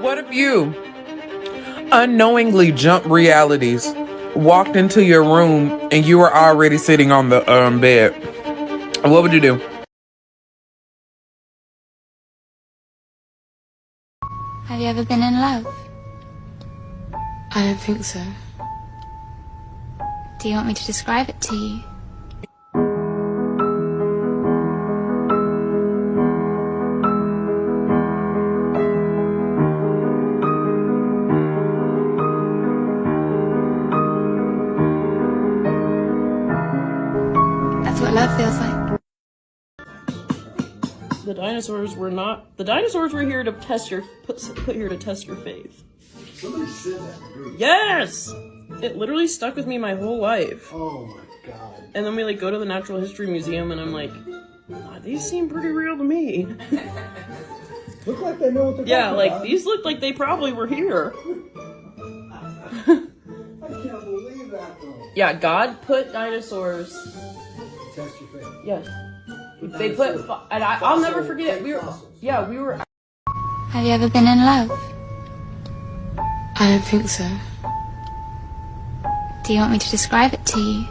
What if you unknowingly jumped realities, walked into your room, and you were already sitting on the bed? What would you do? Have you ever been in love? I don't think so. Do you want me to describe it to you? That's what love feels like. The dinosaurs were here to test your put here to test your faith. Somebody said that in the group. Yes! It literally stuck with me my whole life. Oh my god. And then we go to the Natural History Museum and I'm like, oh, these seem pretty real to me. Look like they know what they're Yeah, talking about. these look like they probably were here. I can't believe that though. Yeah, God put dinosaurs. Test your faith. Yes. They put, and I'll never forget. We were. Have you ever been in love? I don't think so. Do you want me to describe it to you?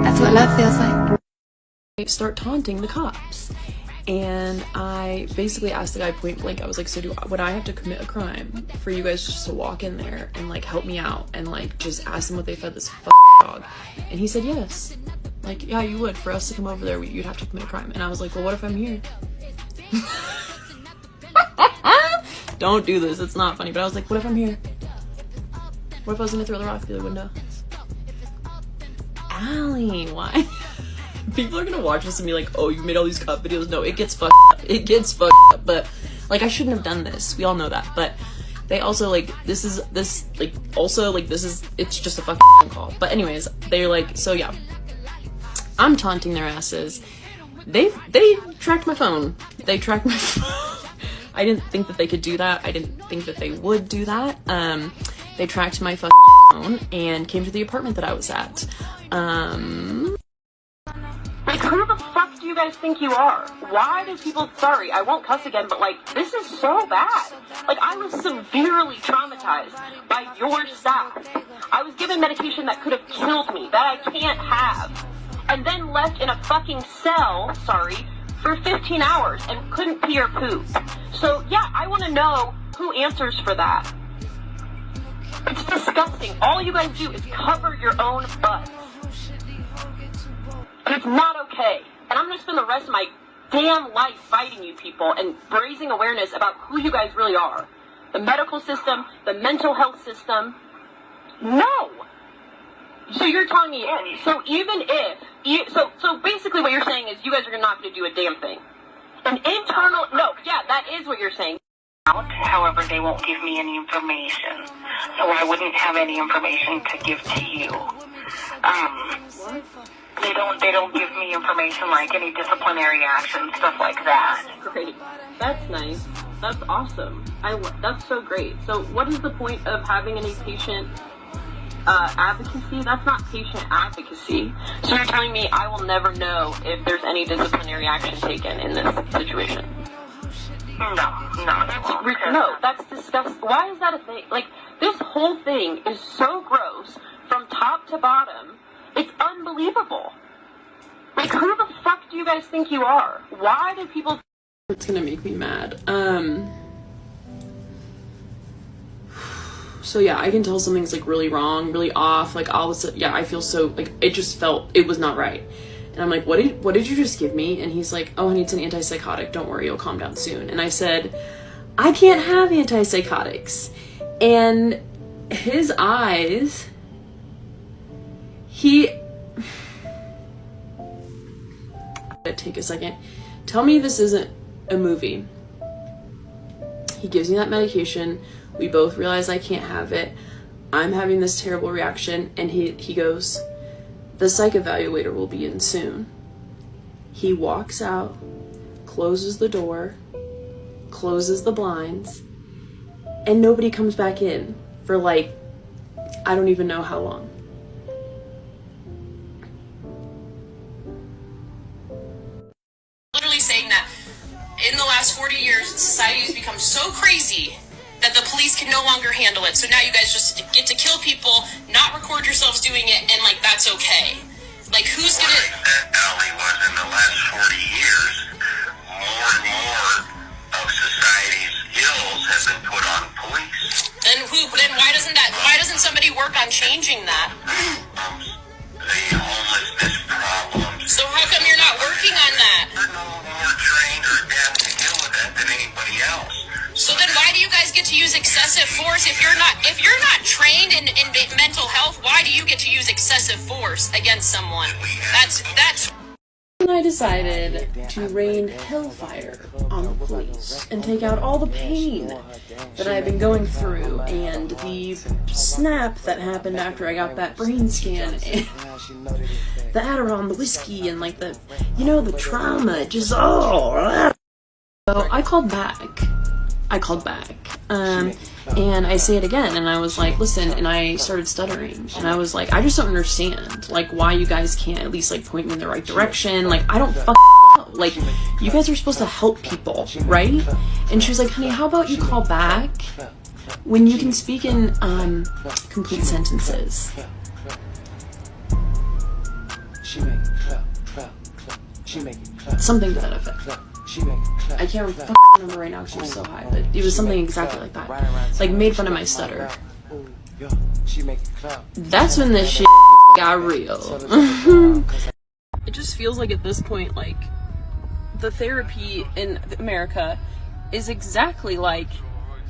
That's what love feels like. Start taunting the cops, and I basically asked the guy point blank, I was like, so would I have to commit a crime for you guys just to walk in there and like help me out and like just ask them what they fed this dog? And he said yes. Like, yeah, you would. For us to come over there, you'd have to commit a crime. And I was like, well, what if I'm here? Don't do this, it's not funny. But I was like, what if I'm here? What if I was gonna throw the rock through the window? Allie, why? People are gonna watch this and be like, oh, you made all these cop videos. No, it gets fucked up. It gets fucked up. But like, I shouldn't have done this. We all know that. But they also like, it's just a fucking call. But anyways, they're like, so yeah, I'm taunting their asses. They tracked my phone. They tracked my phone. I didn't think that they could do that. I didn't think that they would do that. They tracked my fucking phone and came to the apartment that I was at. Like, who the fuck do you guys think you are? Why do people, sorry, I won't cuss again, but like, this is so bad. Like, I was severely traumatized by your staff. I was given medication that could have killed me, that I can't have. And then left in a fucking cell, for 15 hours and couldn't pee or poop. So yeah, I want to know who answers for that. It's disgusting. All you guys do is cover your own butts. It's not okay. And I'm going to spend the rest of my damn life fighting you people and raising awareness about who you guys really are. The medical system, the mental health system. No! So you're telling me, so even if, so basically what you're saying is you guys are not going to do a damn thing. An internal, no, yeah, that is what you're saying. However, they won't give me any information. So I wouldn't have any information to give to you. They don't give me information like any disciplinary action, stuff like that. Great. That's nice. That's awesome. That's so great. So what is the point of having any patient advocacy? That's not patient advocacy. So you're telling me I will never know if there's any disciplinary action taken in this situation? No, that's disgusting. Why is that a thing? Like, this whole thing is so gross from top to bottom. It's unbelievable. Like, who the fuck do you guys think you are? Why do people... It's gonna make me mad. So yeah, I can tell something's like really wrong, really off, like all of a sudden, yeah, I feel so, like, it just felt, it was not right. And I'm like, what did you just give me? And he's like, oh, honey, it's an antipsychotic. Don't worry, you'll calm down soon. And I said, I can't have antipsychotics. And his eyes, take a second. Tell me this isn't a movie. He gives me that medication. We both realize I can't have it. I'm having this terrible reaction. And he goes, the psych evaluator will be in soon. He walks out, closes the door, closes the blinds, and nobody comes back in for like, I don't even know how long. Literally saying that in the last 40 years, society has become so crazy that the police can no longer handle it. So now you guys just get to kill people, not record yourselves doing it, and like that's okay. Like who's gonna? That alley was in the last 40 years. More and more of society's ills have been put on police. Then why doesn't somebody work on changing that? The homelessness problems. So how come you're not working on that? They're no more trained or adapt to deal with that than anybody else. So then why do you guys get to use excessive force if you're not trained in mental health? Why do you get to use excessive force against someone? That's And I decided to rain hellfire on the police and take out all the pain that I've been going through and the snap that happened after I got that brain scan and the Adderall and the whiskey and like the, you know, the trauma, just So I called back. And I say it again, and I was like, listen, and I started stuttering, and I was like, I just don't understand, like, why you guys can't at least, like, point me in the right direction, like, I don't fucking know, like, you guys are supposed to help people, right? And she was like, honey, how about you call back when you can speak in, complete sentences? Something to that effect. I can't remember right now because she was so high, but it was something exactly like that. Like, made fun of my stutter. That's when this shit got real. It just feels like at this point, like, the therapy in America is exactly like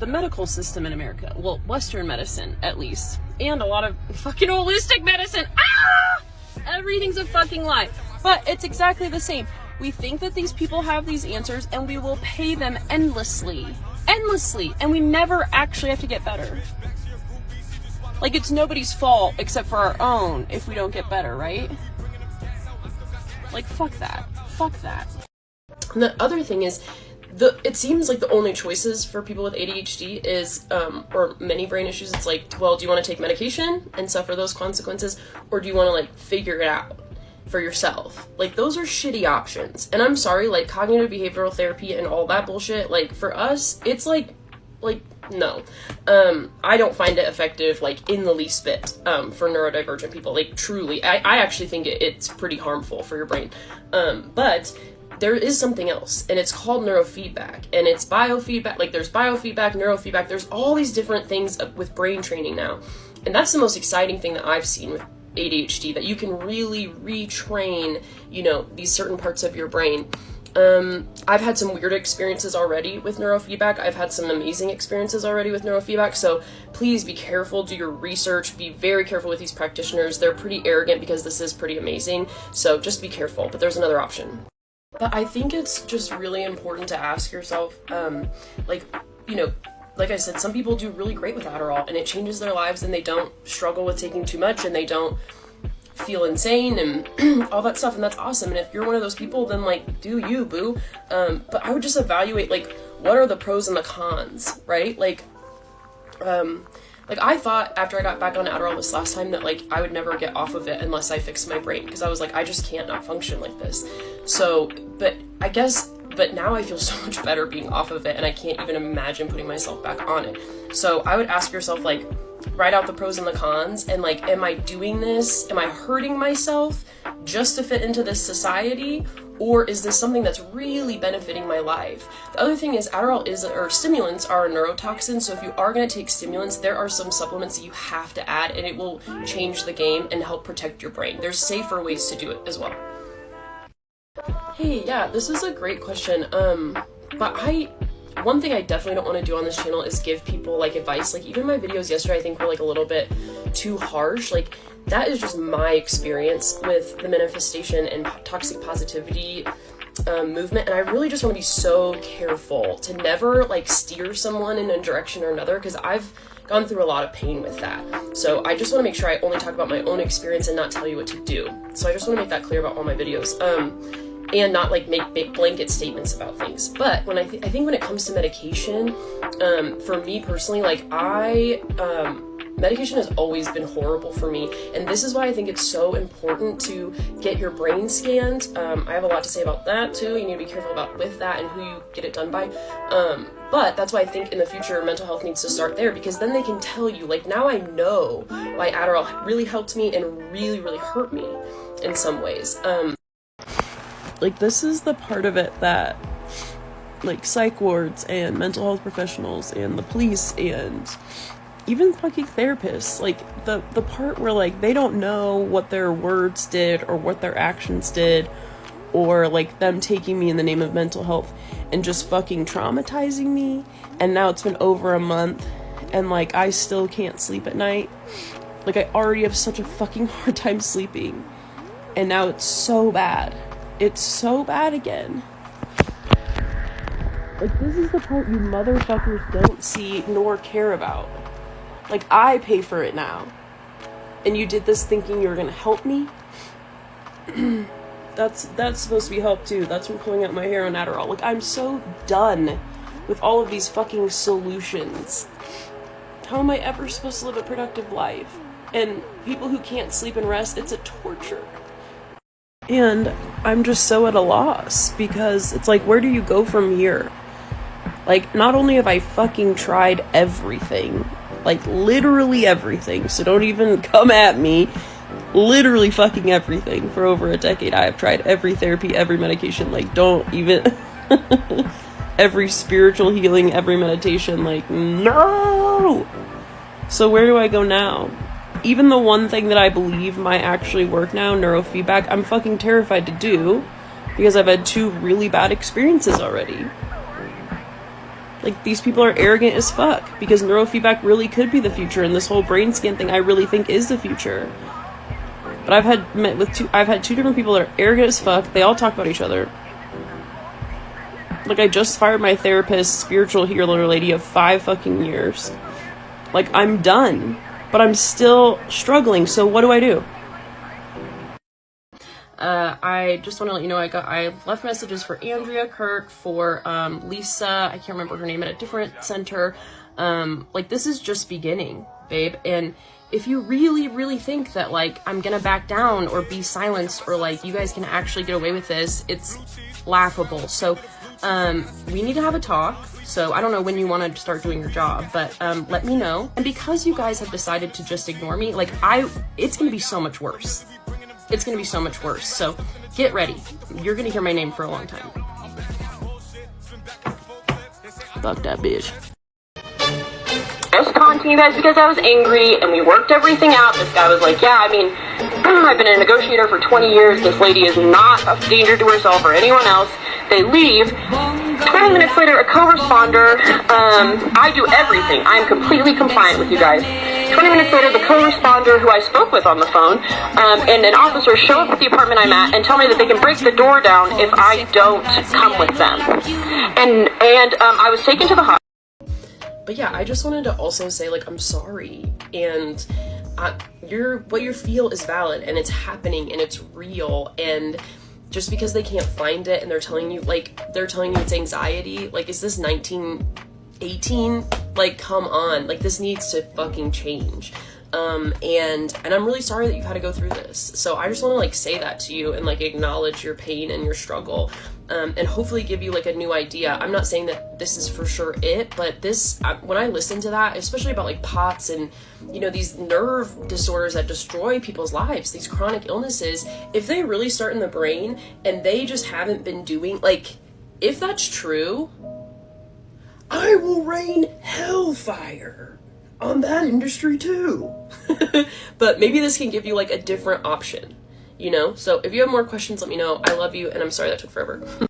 the medical system in America. Well, Western medicine, at least. And a lot of fucking holistic medicine. Ah! Everything's a fucking lie. But it's exactly the same. We think that these people have these answers and we will pay them endlessly, and we never actually have to get better. Like, it's nobody's fault except for our own if we don't get better, right? Like, fuck that. And the other thing is, it seems like the only choices for people with ADHD is, or many brain issues, it's like, well, do you want to take medication and suffer those consequences, or do you want to, like, figure it out for yourself? Like, those are shitty options. And I'm sorry, like, cognitive behavioral therapy and all that bullshit, like, for us, it's like, no. I don't find it effective, like, in the least bit, for neurodivergent people. Like, truly, I actually think it's pretty harmful for your brain. But there is something else, and it's called neurofeedback, and it's biofeedback. Like, there's biofeedback, neurofeedback, there's all these different things with brain training now. And that's the most exciting thing that I've seen with ADHD, that you can really retrain, you know, these certain parts of your brain. I've had some weird experiences already with neurofeedback. I've had some amazing experiences already with neurofeedback, so please be careful, do your research, be very careful with these practitioners. They're pretty arrogant because this is pretty amazing, so just be careful, but there's another option. But I think it's just really important to ask yourself, like, you know, like I said, some people do really great with Adderall and it changes their lives and they don't struggle with taking too much and they don't feel insane and all that stuff, and that's awesome. And if you're one of those people, then, like, do you, boo. But I would just evaluate, like, what are the pros and the cons, right? Like I thought after I got back on Adderall this last time that, like, I would never get off of it unless I fixed my brain, because I was like, I just can't not function like this. So, but now I feel so much better being off of it, and I can't even imagine putting myself back on it. So I would ask yourself, like, write out the pros and the cons, and, like, am I doing this? Am I hurting myself just to fit into this society? Or is this something that's really benefiting my life? The other thing is stimulants are a neurotoxin, so if you are going to take stimulants, there are some supplements that you have to add, and it will change the game and help protect your brain. There's safer ways to do it as well. Hey, yeah, this is a great question, but one thing I definitely don't want to do on this channel is give people, like, advice. Like, even my videos yesterday I think were, like, a little bit too harsh. Like, that is just my experience with the manifestation and toxic positivity movement, and I really just want to be so careful to never, like, steer someone in a direction or another, because I've gone through a lot of pain with that. So I just want to make sure I only talk about my own experience and not tell you what to do. So I just want to make that clear about all my videos. and not like make big blanket statements about things. But when I think when it comes to medication, for me personally, like medication has always been horrible for me, and this is why I think it's so important to get your brain scanned. I have a lot to say about that too. You need to be careful with that and who you get it done by. But that's why I think in the future mental health needs to start there, because then they can tell you, like, now I know why Adderall really helped me and really, really hurt me in some ways. Like, this is the part of it that, like, psych wards and mental health professionals and the police and even fucking therapists, like, the part where, like, they don't know what their words did or what their actions did, or, like, them taking me in the name of mental health and just fucking traumatizing me, and now it's been over a month, and, like, I still can't sleep at night. Like, I already have such a fucking hard time sleeping, and now it's so bad. It's so bad again. Like, this is the part you motherfuckers don't see nor care about. Like, I pay for it now. And you did this thinking you were gonna help me? That's supposed to be help too. That's from pulling out my hair on Adderall. Like, I'm so done with all of these fucking solutions. How am I ever supposed to live a productive life? And people who can't sleep and rest, it's a torture. And I'm just so at a loss, because it's like, where do you go from here? Like, not only have I fucking tried everything, like, literally everything, so don't even come at me, literally fucking everything for over a decade. I have tried every therapy, every medication, like, don't even, every spiritual healing, every meditation, like, no! So where do I go now? Even the one thing that I believe might actually work now, neurofeedback, I'm fucking terrified to do, because I've had 2 really bad experiences already. Like, these people are arrogant as fuck, because neurofeedback really could be the future, and this whole brain scan thing I really think is the future. But I've had 2 different people that are arrogant as fuck. They all talk about each other. Like, I just fired my therapist, spiritual healer lady of 5 fucking years. Like, I'm done. But I'm still struggling, so what do I do? I just want to let you know I left messages for Andrea Kirk, for Lisa, I can't remember her name, at a different center. Like, this is just beginning, babe. And if you really, really think that, like, I'm gonna back down or be silenced, or, like, you guys can actually get away with this, it's laughable. So we need to have a talk. So I don't know when you want to start doing your job, but let me know. And because you guys have decided to just ignore me, like, it's gonna be so much worse. It's gonna be so much worse. So get ready. You're gonna hear my name for a long time. Fuck that bitch. I was taunting you guys because I was angry, and we worked everything out. This guy was like, yeah, I mean, I've been a negotiator for 20 years. This lady is not a danger to herself or anyone else. They leave. 20 minutes later, a co-responder, I do everything. I am completely compliant with you guys. 20 minutes later, the co-responder who I spoke with on the phone, and an officer show up at the apartment I'm at and tell me that they can break the door down if I don't come with them. And I was taken to the hospital. But yeah, I just wanted to also say, like, I'm sorry, and what you feel is valid, and it's happening, and it's real, and just because they can't find it and they're telling you it's anxiety, like, is this 1918? Like, come on, like, this needs to fucking change. And I'm really sorry that you've had to go through this. So I just want to, like, say that to you and, like, acknowledge your pain and your struggle, and hopefully give you, like, a new idea. I'm not saying that this is for sure it, but this, when I listen to that, especially about, like, POTS and, you know, these nerve disorders that destroy people's lives, these chronic illnesses, if they really start in the brain and they just haven't been doing, like, if that's true, I will rain hellfire on that industry too. But maybe this can give you, like, a different option, you know? So if you have more questions, let me know. I love you, and I'm sorry that took forever.